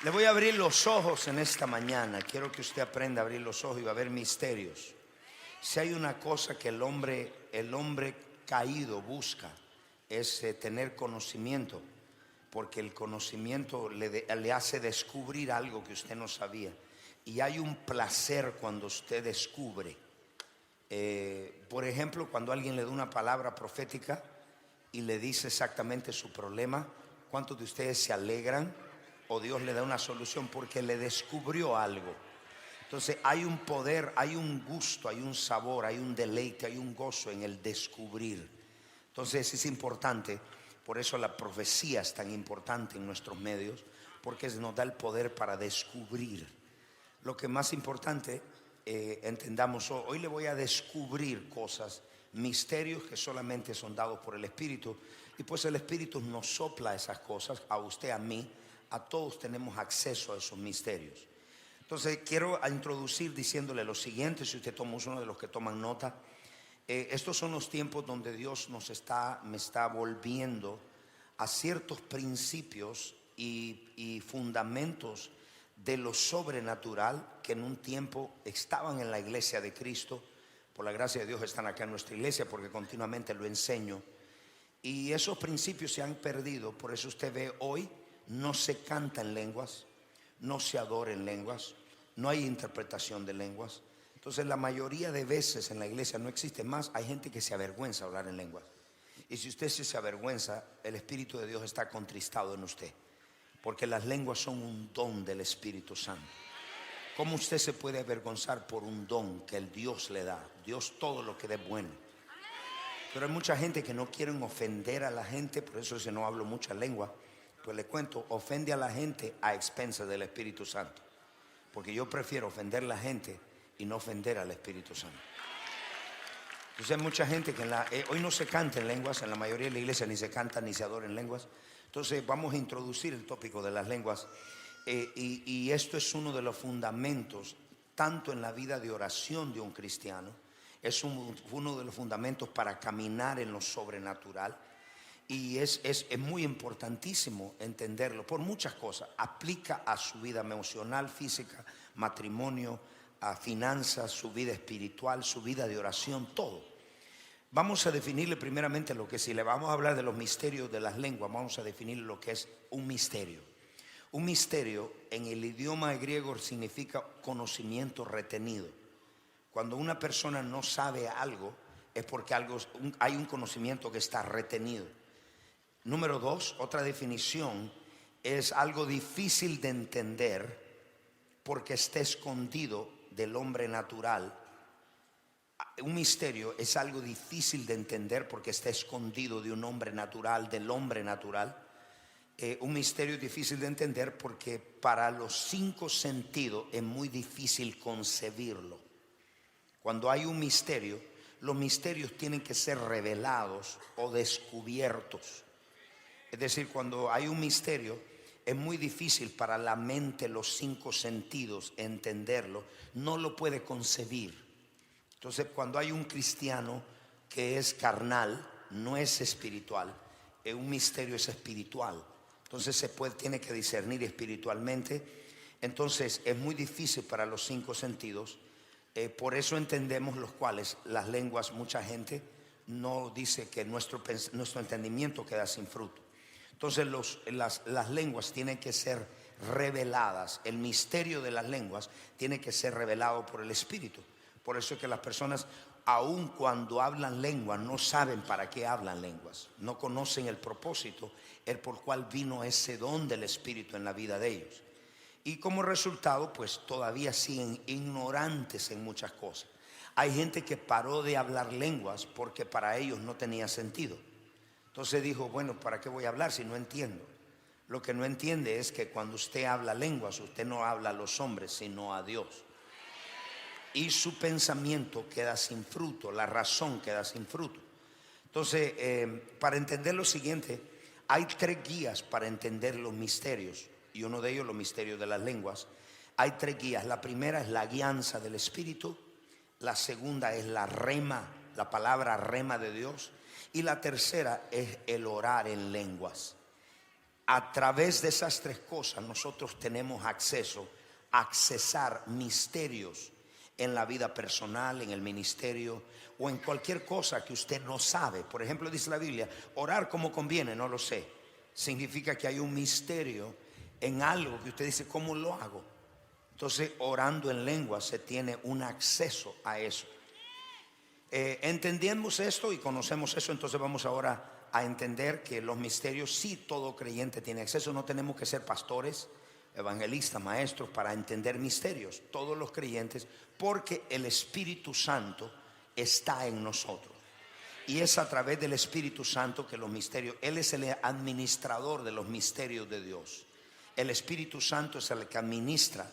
Le voy a abrir los ojos en esta mañana. Quiero que usted aprenda a abrir los ojos y va a ver misterios. Si hay una cosa que el hombre caído busca, es tener conocimiento, porque el conocimiento le hace descubrir algo que usted no sabía. Y hay un placer cuando usted descubre. Por ejemplo, cuando alguien le da una palabra profética y le dice exactamente su problema, ¿cuántos de ustedes se alegran? O Dios le da una solución porque le descubrió algo. Entonces hay un poder, hay un gusto, hay un sabor, hay un deleite, hay un gozo en el descubrir. Entonces es importante, por eso la profecía es tan importante en nuestros medios, porque nos da el poder para descubrir. Lo que más importante, entendamos, hoy le voy a descubrir cosas, misterios que solamente son dados por el Espíritu. Y pues el Espíritu nos sopla esas cosas, a usted, a mí, a todos tenemos acceso a esos misterios. Entonces quiero introducir diciéndole lo siguiente, si usted toma uno de los que toman nota. Estos son los tiempos donde Dios me está volviendo a ciertos principios y fundamentos de lo sobrenatural que en un tiempo estaban en la iglesia de Cristo. Por la gracia de Dios están acá en nuestra iglesia porque continuamente lo enseño. Y esos principios se han perdido. Por eso usted ve hoy no se canta en lenguas, no se adora en lenguas, no hay interpretación de lenguas. Entonces la mayoría de veces en la iglesia no existe más. Hay gente que se avergüenza de hablar en lenguas. Y si usted se avergüenza, el Espíritu de Dios está contristado en usted, porque las lenguas son un don del Espíritu Santo. ¿Cómo usted se puede avergonzar por un don que el Dios le da? Dios todo lo que dé bueno. Pero hay mucha gente que no quieren ofender a la gente, por eso si no hablo mucha lengua. Pues le cuento, ofende a la gente a expensas del Espíritu Santo, porque yo prefiero ofender a la gente y no ofender al Espíritu Santo. Entonces hay mucha gente que hoy no se canta en lenguas, en la mayoría de la iglesia ni se canta ni se adora en lenguas. Entonces vamos a introducir el tópico de las lenguas, y esto es uno de los fundamentos tanto en la vida de oración de un cristiano, es uno de los fundamentos para caminar en lo sobrenatural. Y es muy importantísimo entenderlo por muchas cosas. Aplica a su vida emocional, física, matrimonio, a finanzas, su vida espiritual, su vida de oración, todo. Vamos a definirle primeramente lo que, si le vamos a hablar de los misterios de las lenguas, vamos a definir lo que es un misterio. Un misterio en el idioma griego significa conocimiento retenido. Cuando una persona no sabe algo, es porque hay un conocimiento que está retenido. Número 2, otra definición, es algo difícil de entender porque está escondido del hombre natural. Un misterio es algo difícil de entender porque está escondido de un hombre natural, del hombre natural. Un misterio es difícil de entender porque para los 5 sentidos es muy difícil concebirlo. Cuando hay un misterio, los misterios tienen que ser revelados o descubiertos. Es decir, cuando hay un misterio, es muy difícil para la mente, los 5 sentidos, entenderlo. No lo puede concebir. Entonces, cuando hay un cristiano que es carnal, no es espiritual, un misterio es espiritual. Entonces tiene que discernir espiritualmente. Entonces es muy difícil para los 5 sentidos. Por eso entendemos los cuales las lenguas, mucha gente no dice que nuestro entendimiento queda sin fruto. Entonces las lenguas tienen que ser reveladas. El misterio de las lenguas tiene que ser revelado por el Espíritu. Por eso es que las personas, aun cuando hablan lenguas, no saben para qué hablan lenguas. No conocen el propósito, el por cual vino ese don del Espíritu en la vida de ellos. Y como resultado, pues todavía siguen ignorantes en muchas cosas. Hay gente que paró de hablar lenguas porque para ellos no tenía sentido. Entonces dijo, bueno, ¿para qué voy a hablar si no entiendo? Lo que no entiende es que cuando usted habla lenguas, usted no habla a los hombres, sino a Dios. Y su pensamiento queda sin fruto, la razón queda sin fruto. Entonces, para entender lo siguiente, hay 3 guías para entender los misterios. Y uno de ellos, los misterios de las lenguas. Hay 3 guías. La primera es la guianza del Espíritu. La segunda es la rema, la palabra rema de Dios. Y la tercera es el orar en lenguas. A través de esas tres cosas nosotros tenemos acceso a accesar misterios en la vida personal, en el ministerio o en cualquier cosa que usted no sabe. Por ejemplo, dice la Biblia, orar como conviene, no lo sé. Significa que hay un misterio en algo que usted dice, ¿cómo lo hago? Entonces, orando en lengua se tiene un acceso a eso. Entendemos esto y conocemos eso, entonces vamos ahora a entender que los misterios sí todo creyente tiene acceso. No tenemos que ser pastores, evangelistas, maestros para entender misterios. Todos los creyentes, porque el Espíritu Santo está en nosotros. Y es a través del Espíritu Santo que los misterios, Él es el administrador de los misterios de Dios. El Espíritu Santo es el que administra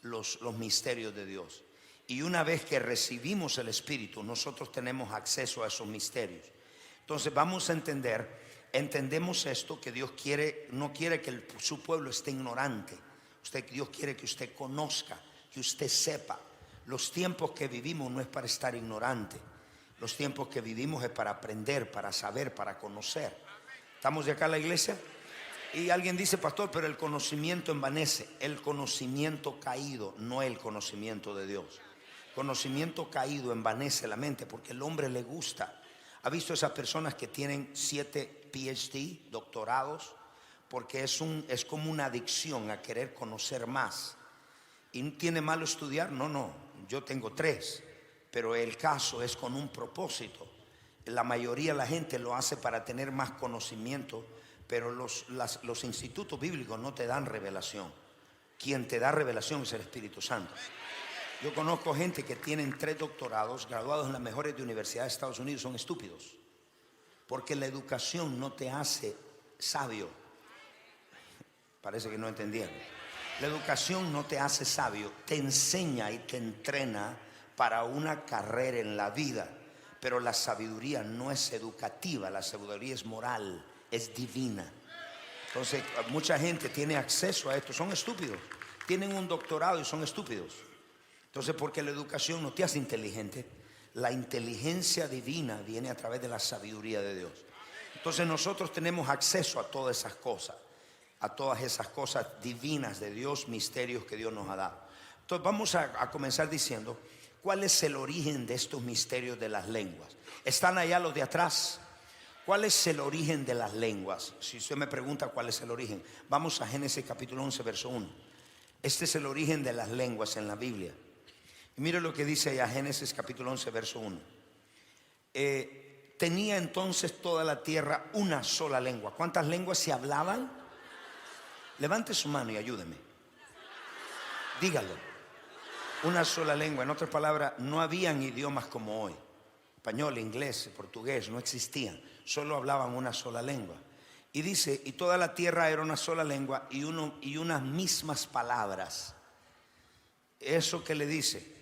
los misterios de Dios. Y una vez que recibimos el Espíritu, nosotros tenemos acceso a esos misterios. Entonces vamos a entendemos esto, que Dios no quiere que su pueblo esté ignorante. Dios quiere que usted conozca, que usted sepa. Los tiempos que vivimos no es para estar ignorante. Los tiempos que vivimos es para aprender, para saber, para conocer. ¿Estamos de acá en la iglesia? Y alguien dice, pastor, pero el conocimiento envanece. El conocimiento caído, no el conocimiento de Dios. Conocimiento caído envanece la mente porque el hombre le gusta. ¿Ha visto esas personas que tienen 7 PhD, doctorados? Porque es como una adicción a querer conocer más. ¿Y no tiene malo estudiar? No, yo tengo 3, pero el caso es con un propósito. La mayoría de la gente lo hace para tener más conocimiento, pero los institutos bíblicos no te dan revelación. Quien te da revelación es el Espíritu Santo. Yo conozco gente que tienen 3 doctorados, graduados en las mejores universidades de Estados Unidos, son estúpidos. Porque la educación no te hace sabio. Parece que no entendieron. La educación no te hace sabio, te enseña y te entrena para una carrera en la vida. Pero la sabiduría no es educativa, la sabiduría es moral, es divina. Entonces, mucha gente tiene acceso a esto, son estúpidos. Tienen un doctorado y son estúpidos. Entonces, porque la educación no te hace inteligente, la inteligencia divina viene a través de la sabiduría de Dios. Entonces nosotros tenemos acceso a todas esas cosas divinas de Dios, misterios que Dios nos ha dado. Entonces vamos a comenzar diciendo, ¿cuál es el origen de estos misterios de las lenguas? ¿Están allá los de atrás? ¿Cuál es el origen de las lenguas? Si usted me pregunta cuál es el origen, vamos a Génesis capítulo 11, verso 1. Este es el origen de las lenguas en la Biblia. Y mire lo que dice allá Génesis capítulo 11, verso 1. Tenía entonces toda la tierra una sola lengua. ¿Cuántas lenguas se hablaban? Levante su mano y ayúdeme. Dígalo. Una sola lengua. En otras palabras, no habían idiomas como hoy. Español, inglés, portugués, no existían. Solo hablaban una sola lengua. Y dice, y toda la tierra era una sola lengua y unas mismas palabras. Eso que le dice,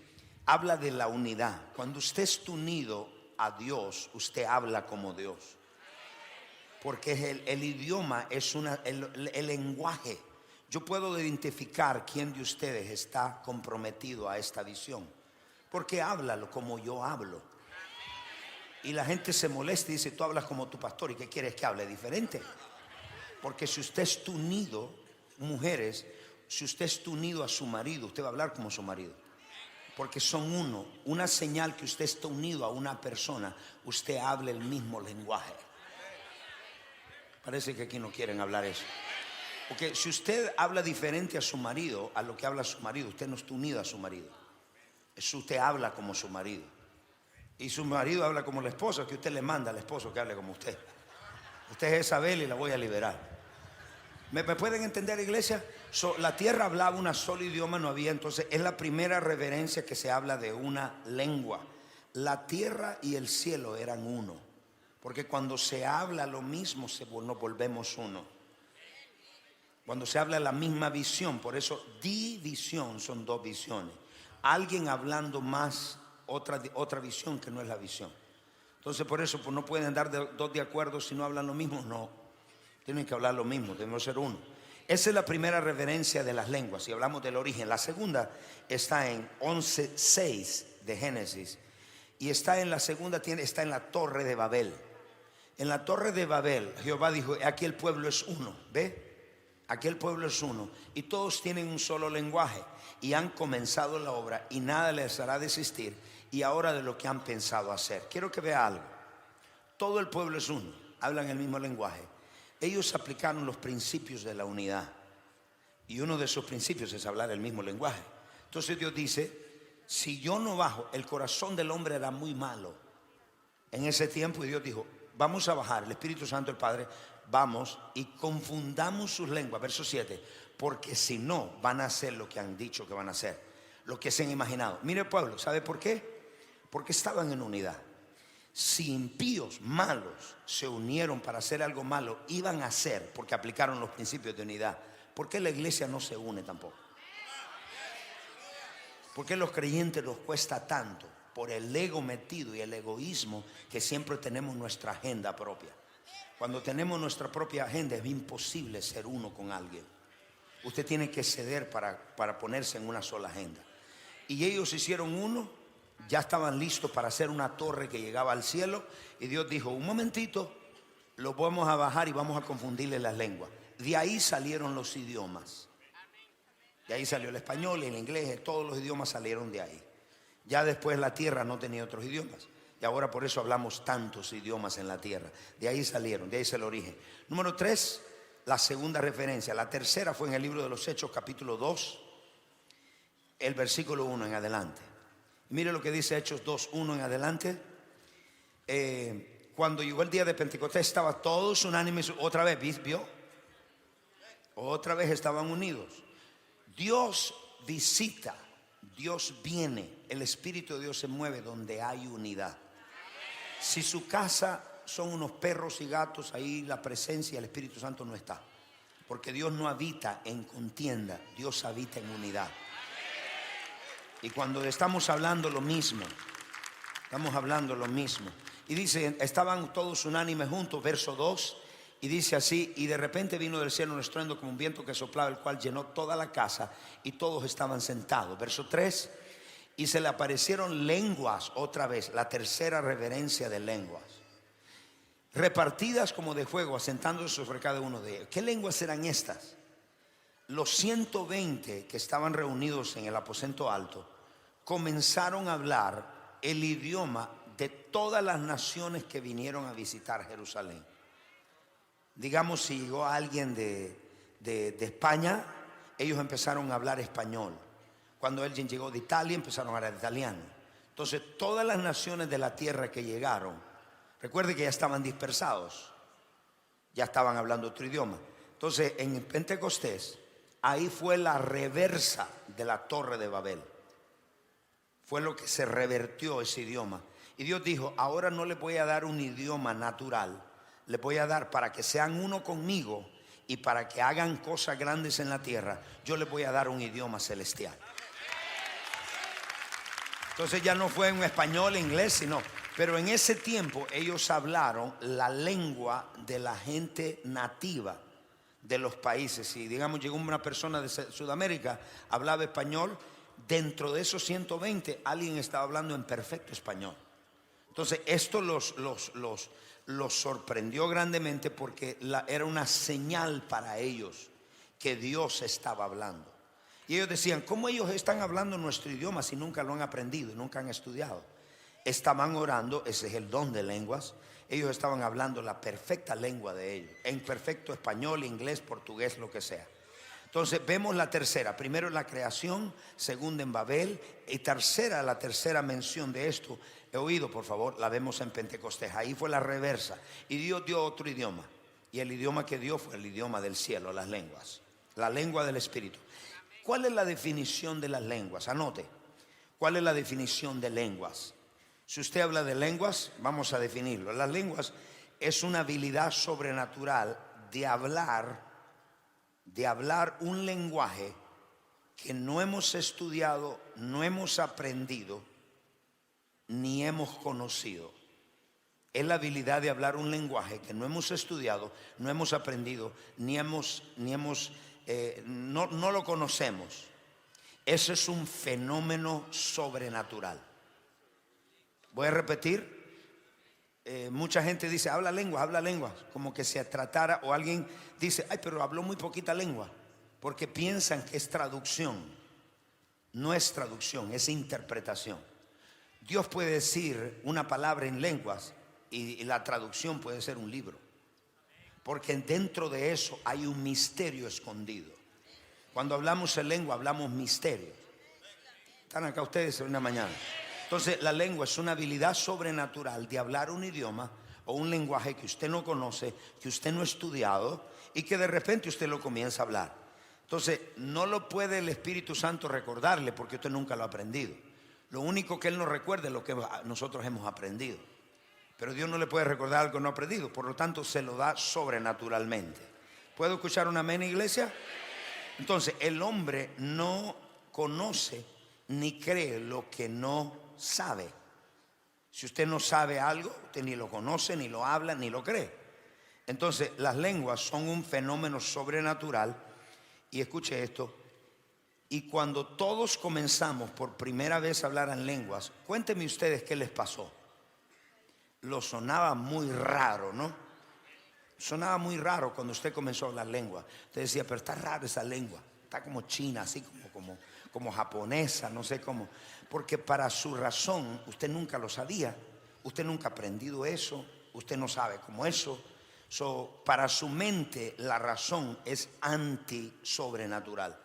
habla de la unidad. Cuando usted está unido a Dios, usted habla como Dios. Porque el idioma es el lenguaje. Yo puedo identificar quién de ustedes está comprometido a esta visión, porque háblalo como yo hablo. Y la gente se molesta y dice, tú hablas como tu pastor, ¿y qué quieres que hable diferente? Porque si usted está unido, mujeres, si usted está unido a su marido, usted va a hablar como su marido. Porque son uno. Una señal que usted está unido a una persona, usted habla el mismo lenguaje. Parece que aquí no quieren hablar eso. Porque si usted habla diferente a su marido, a lo que habla su marido, usted no está unido a su marido. Usted habla como su marido. Y su marido habla como la esposa, que usted le manda al esposo que hable como usted. Usted es Isabel y la voy a liberar. ¿Me pueden entender, iglesia? La tierra hablaba un solo idioma, no había. Entonces es la primera reverencia que se habla de una lengua. La tierra y el cielo eran uno. Porque cuando se habla lo mismo, nos volvemos uno. Cuando se habla la misma visión, por eso división son 2 visiones. Alguien hablando más otra visión que no es la visión. Entonces por eso no pueden andar 2 de acuerdo si no hablan lo mismo. No, tienen que hablar lo mismo, debemos ser uno. Esa es la primera reverencia de las lenguas. Si hablamos del origen, la segunda está en 11:6 de Génesis. Y está en la segunda, está en la torre de Babel. En la torre de Babel, Jehová dijo, aquí el pueblo es uno. ¿Ve? aquel pueblo es uno y todos tienen un solo lenguaje y han comenzado la obra y nada les hará desistir y ahora de lo que han pensado hacer. Quiero que vea algo. Todo el pueblo es uno, hablan el mismo lenguaje. Ellos aplicaron los principios de la unidad y uno de esos principios es hablar el mismo lenguaje. Entonces Dios dice, si yo no bajo, el corazón del hombre era muy malo en ese tiempo y Dios dijo, vamos a bajar, el Espíritu Santo, el Padre, vamos y confundamos sus lenguas. Verso 7, porque si no van a hacer lo que han dicho que van a hacer, lo que se han imaginado. Mire el pueblo, ¿sabe por qué? Porque estaban en unidad. Si impíos malos se unieron para hacer algo malo, iban a hacer porque aplicaron los principios de unidad. ¿Por qué la iglesia no se une tampoco? ¿Por qué los creyentes nos cuesta tanto? Por el ego metido y el egoísmo que siempre tenemos nuestra agenda propia. Cuando tenemos nuestra propia agenda es imposible ser uno con alguien. Usted tiene que ceder para ponerse en una sola agenda. Y ellos hicieron uno, ya estaban listos para hacer una torre que llegaba al cielo. Y Dios dijo, un momentito, lo vamos a bajar y vamos a confundirle las lenguas. De ahí salieron los idiomas. De ahí salió el español, el inglés, todos los idiomas salieron de ahí. Ya después la tierra no tenía otros idiomas. Y ahora por eso hablamos tantos idiomas en la tierra. De ahí salieron, de ahí es el origen. Número 3, la segunda referencia. La tercera fue en el libro de los Hechos, capítulo 2, el versículo 1 en adelante. Mire lo que dice Hechos 2, 1 en adelante. Cuando llegó el día de Pentecostés estaba todos unánimes. Otra vez, ¿vio? Otra vez estaban unidos. Dios visita, Dios viene, el Espíritu de Dios se mueve donde hay unidad. Si su casa son unos perros y gatos, ahí la presencia del Espíritu Santo no está. Porque Dios no habita en contienda, Dios habita en unidad. Y cuando estamos hablando lo mismo, estamos hablando lo mismo. Y dice, estaban todos unánimes juntos, verso 2. Y dice así, y de repente vino del cielo un estruendo como un viento que soplaba, el cual llenó toda la casa y todos estaban sentados. Verso 3, y se le aparecieron lenguas otra vez, la tercera reverencia de lenguas, repartidas como de fuego, asentándose sobre cada uno de ellos. ¿Qué lenguas eran estas? Los 120 que estaban reunidos en el aposento alto comenzaron a hablar el idioma de todas las naciones que vinieron a visitar Jerusalén. Digamos, si llegó alguien de España, ellos empezaron a hablar español. Cuando alguien llegó de Italia, empezaron a hablar italiano. Entonces, todas las naciones de la tierra que llegaron, recuerde que ya estaban dispersados, ya estaban hablando otro idioma. Entonces, en Pentecostés, ahí fue la reversa de la Torre de Babel. Fue lo que se revertió ese idioma. Y Dios dijo, ahora no les voy a dar un idioma natural, les voy a dar para que sean uno conmigo y para que hagan cosas grandes en la tierra. Yo les voy a dar un idioma celestial. Entonces ya no fue en español, inglés, sino, pero en ese tiempo ellos hablaron la lengua de la gente nativa de los países. Si digamos llegó una persona de Sudamérica, hablaba español, dentro de esos 120 alguien estaba hablando en perfecto español. Entonces esto los sorprendió grandemente porque era una señal para ellos que Dios estaba hablando. Y ellos decían, ¿cómo ellos están hablando nuestro idioma si nunca lo han aprendido y nunca han estudiado? Estaban orando, ese es el don de lenguas. Ellos estaban hablando la perfecta lengua de ellos, en perfecto español, inglés, portugués, lo que sea. Entonces vemos la tercera, primero la creación, segunda en Babel y tercera, la tercera mención de esto, he oído por favor, la vemos en Pentecostés, ahí fue la reversa. Y Dios dio otro idioma, y el idioma que dio fue el idioma del cielo, las lenguas, la lengua del Espíritu. ¿Cuál es la definición de las lenguas? Anote, ¿cuál es la definición de lenguas? Si usted habla de lenguas, vamos a definirlo. Las lenguas es una habilidad sobrenatural de hablar un lenguaje que no hemos estudiado, no hemos aprendido, ni hemos conocido. Es la habilidad de hablar un lenguaje que no hemos estudiado, no hemos aprendido, no lo conocemos. Eso es un fenómeno sobrenatural. Voy a repetir. Mucha gente dice, habla lenguas, como que se tratara, o alguien dice, ay, pero habló muy poquita lengua, porque piensan que es traducción. No es traducción, es interpretación. Dios puede decir una palabra en lenguas y la traducción puede ser un libro, porque dentro de eso hay un misterio escondido. Cuando hablamos en lengua hablamos misterio. Están acá ustedes en una mañana. Entonces la lengua es una habilidad sobrenatural de hablar un idioma o un lenguaje que usted no conoce, que usted no ha estudiado y que de repente usted lo comienza a hablar. Entonces no lo puede el Espíritu Santo recordarle porque usted nunca lo ha aprendido. Lo único que Él nos recuerda es lo que nosotros hemos aprendido. Pero Dios no le puede recordar algo que no ha aprendido, por lo tanto se lo da sobrenaturalmente. ¿Puedo escuchar un amén, iglesia? Entonces el hombre no conoce ni cree lo que no sabe. Si usted no sabe algo, usted ni lo conoce, ni lo habla, ni lo cree. Entonces las lenguas son un fenómeno sobrenatural. Y escuche esto, y cuando todos comenzamos por primera vez a hablar en lenguas, cuéntenme ustedes qué les pasó. Lo sonaba muy raro, ¿no? Sonaba muy raro cuando usted comenzó a hablar lengua. Usted decía, pero está raro esa lengua, está como china, así como japonesa, no sé cómo. Porque para su razón, usted nunca lo sabía, usted nunca ha aprendido eso, usted no sabe cómo eso. Para su mente la razón es anti-sobrenatural.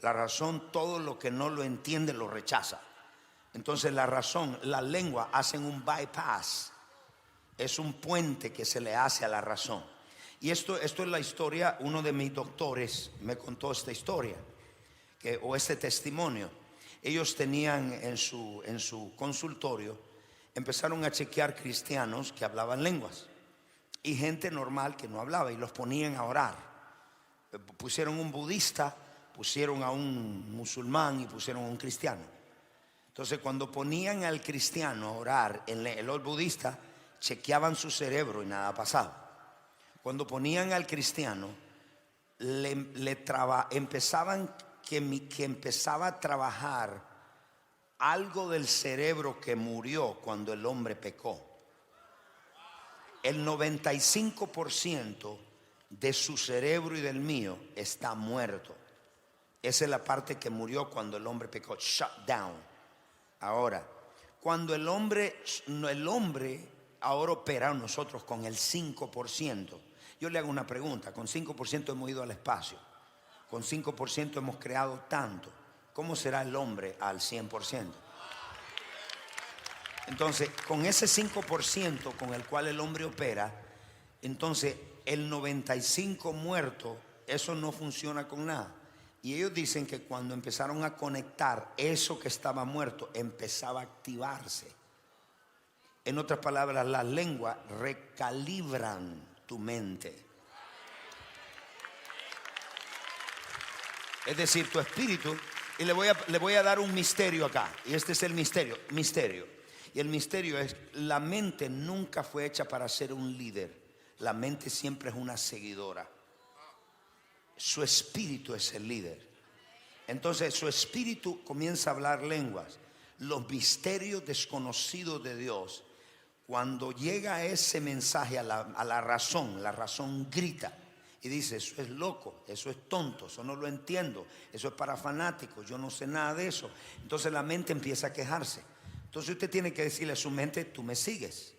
La razón, todo lo que no lo entiende lo rechaza. Entonces la razón, la lengua hacen un bypass. Es un puente que se le hace a la razón. Y esto es la historia, uno de mis doctores me contó esta historia, o este testimonio. Ellos tenían en su consultorio, empezaron a chequear cristianos que hablaban lenguas y gente normal que no hablaba, y los ponían a orar. Pusieron un budista, pusieron a un musulmán y pusieron a un cristiano. Entonces cuando ponían al cristiano a orar, el budista chequeaban su cerebro y nada pasaba. Cuando ponían al cristiano, empezaban que empezaba a trabajar algo del cerebro que murió cuando el hombre pecó. El 95% de su cerebro y del mío está muerto. Esa es la parte que murió cuando el hombre pecó. Shut down. Ahora, cuando el hombre ahora opera nosotros con el 5%. Yo le hago una pregunta. Con 5% hemos ido al espacio. Con 5% hemos creado tanto. ¿Cómo será el hombre al 100%? Entonces, con ese 5% con el cual el hombre opera, entonces el 95% muerto, eso no funciona con nada. Y ellos dicen que cuando empezaron a conectar eso que estaba muerto, empezaba a activarse. En otras palabras, las lenguas recalibran tu mente. Es decir, tu espíritu. Y le voy a dar un misterio acá. Y este es el misterio. Y el misterio es, la mente nunca fue hecha para ser un líder. La mente siempre es una seguidora. Su espíritu es el líder. Entonces su espíritu comienza a hablar lenguas, los misterios desconocidos de Dios. Cuando llega ese mensaje a la razón grita y dice, eso es loco, eso es tonto, eso no lo entiendo, eso es para fanáticos, yo no sé nada de eso. Entonces la mente empieza a quejarse. Entonces usted tiene que decirle a su mente, tú me sigues,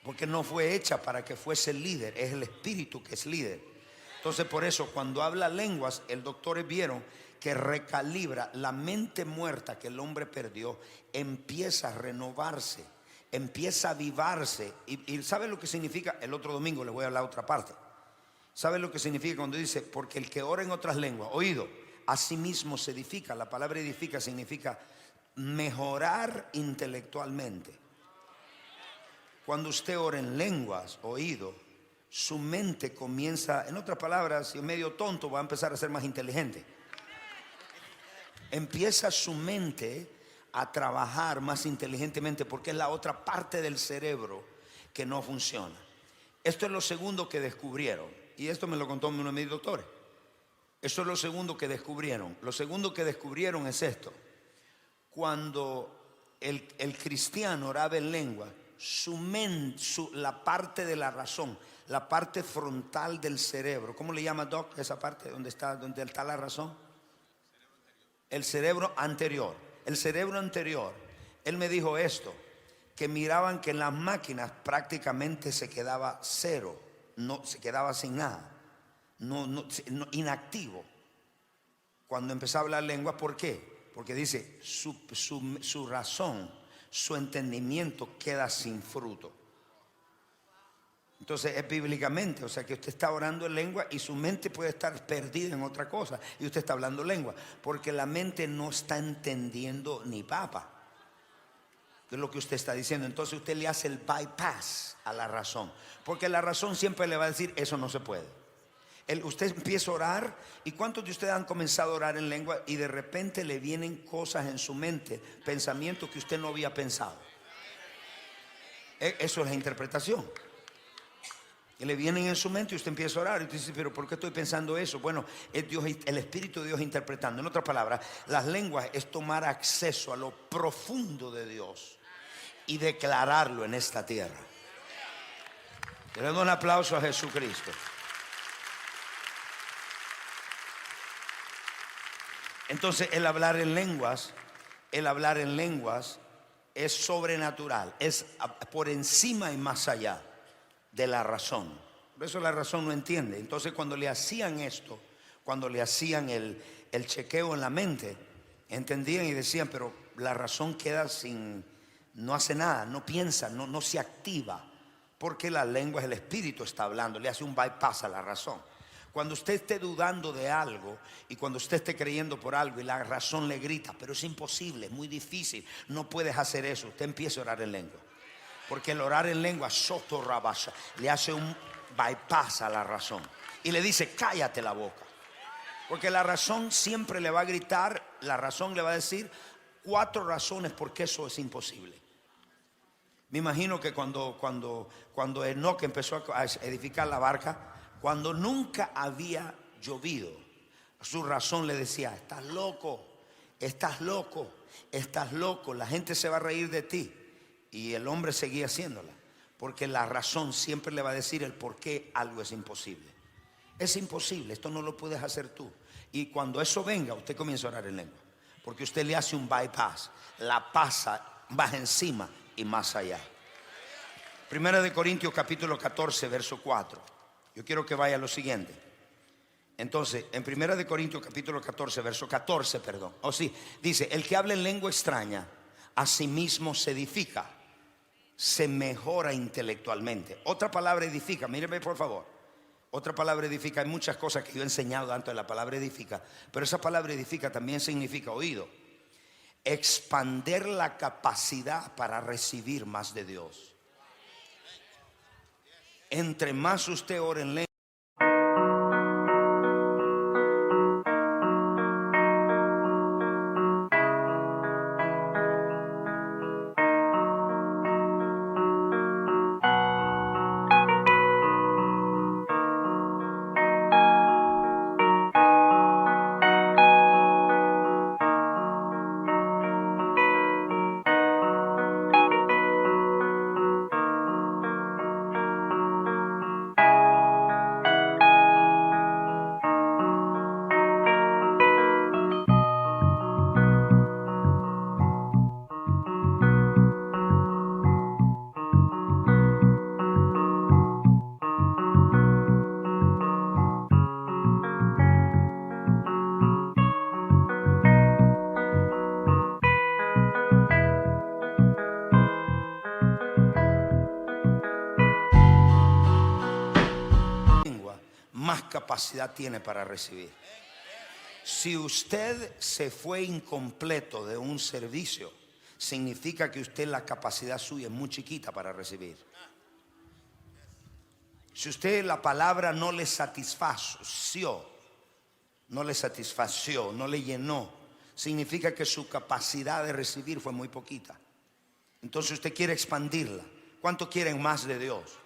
porque no fue hecha para que fuese líder, es el espíritu que es líder. Entonces por eso cuando habla lenguas, el doctores vieron que recalibra la mente muerta que el hombre perdió, empieza a renovarse, empieza a avivarse. Y ¿sabe lo que significa? El otro domingo le voy a hablar otra parte. ¿Sabe lo que significa cuando dice, porque el que ora en otras lenguas, oído, asimismo se edifica? La palabra edifica significa mejorar intelectualmente. Cuando usted ora en lenguas, oído, su mente comienza, en otras palabras, si es medio tonto, va a empezar a ser más inteligente. Empieza su mente a trabajar más inteligentemente porque es la otra parte del cerebro que no funciona. Esto es lo segundo que descubrieron, y esto me lo contó uno de mis doctores. Esto es lo segundo que descubrieron. Lo segundo que descubrieron es esto: cuando el cristiano oraba en lengua, la parte de la razón, la parte frontal del cerebro. ¿Cómo le llama, Doc, esa parte donde está la razón? El cerebro anterior. El cerebro anterior. Él me dijo esto, que miraban que en las máquinas prácticamente se quedaba cero, no se quedaba sin nada, inactivo cuando empezaba a hablar lengua. ¿Por qué? Porque dice su razón, su entendimiento queda sin fruto. Entonces es bíblicamente, o sea que usted está orando en lengua y su mente puede estar perdida en otra cosa y usted está hablando lengua, porque la mente no está entendiendo ni papa de lo que usted está diciendo. Entonces usted le hace el bypass a la razón, porque la razón siempre le va a decir eso no se puede. Usted empieza a orar, y ¿cuántos de ustedes han comenzado a orar en lengua y de repente le vienen cosas en su mente, pensamientos que usted no había pensado? Eso es la interpretación. Y le vienen en su mente y usted empieza a orar y usted dice, pero ¿por qué estoy pensando eso? Bueno, es Dios, el Espíritu de Dios interpretando. En otras palabras, las lenguas es tomar acceso a lo profundo de Dios y declararlo en esta tierra. Le doy un aplauso a Jesucristo. Entonces el hablar en lenguas es sobrenatural, es por encima y más allá de la razón. Por eso la razón no entiende. Entonces cuando le hacían esto, cuando le hacían el chequeo en la mente, entendían y decían, pero la razón queda no hace nada, no piensa, no se activa, porque la lengua es el Espíritu está hablando, le hace un bypass a la razón. Cuando usted esté dudando de algo y cuando usted esté creyendo por algo y la razón le grita, pero es imposible, es muy difícil, no puedes hacer eso, usted empieza a orar en lengua. Porque el orar en lengua, soto rabasha, le hace un bypass a la razón y le dice, cállate la boca. Porque la razón siempre le va a gritar, la razón le va a decir 4 razones por qué eso es imposible. Me imagino que cuando Enoc empezó a edificar la barca, cuando nunca había llovido, su razón le decía, estás loco, estás loco, estás loco, la gente se va a reír de ti. Y el hombre seguía haciéndola, porque la razón siempre le va a decir el por qué algo es imposible. Es imposible, esto no lo puedes hacer tú. Y cuando eso venga, usted comienza a orar en lengua, porque usted le hace un bypass, la pasa más encima y más allá. Primera de Corintios capítulo 14 verso 4. Yo quiero que vaya a lo siguiente. Entonces, en Primera de Corintios capítulo 14 verso 14, perdón. Dice, el que habla en lengua extraña a sí mismo se edifica, se mejora intelectualmente. Otra palabra edifica, míreme por favor. Otra palabra edifica, hay muchas cosas que yo he enseñado antes de la palabra edifica, pero esa palabra edifica también significa oído. Expander la capacidad para recibir más de Dios. Entre más usted ore en lengua, más capacidad tiene para recibir. Si usted se fue incompleto de un servicio, significa que usted, la capacidad suya es muy chiquita para recibir. Si usted la palabra no le satisfació, no le llenó, significa que su capacidad de recibir fue muy poquita. Entonces usted quiere expandirla. ¿Cuánto quieren más de Dios?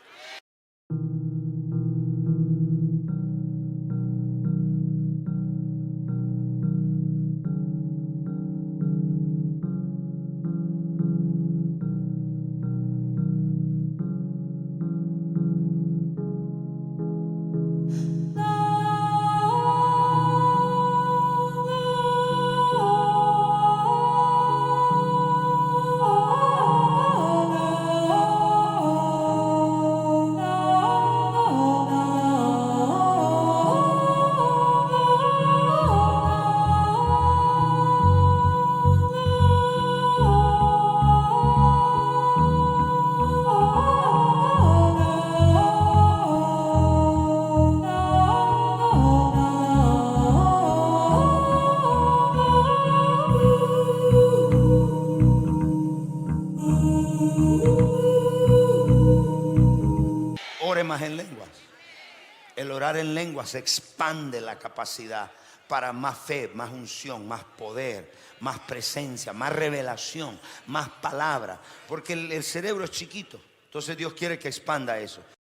El orar en lenguas expande la capacidad para más fe, más unción, más poder, más presencia, más revelación, más palabra. Porque el cerebro es chiquito. Entonces Dios quiere que expanda eso.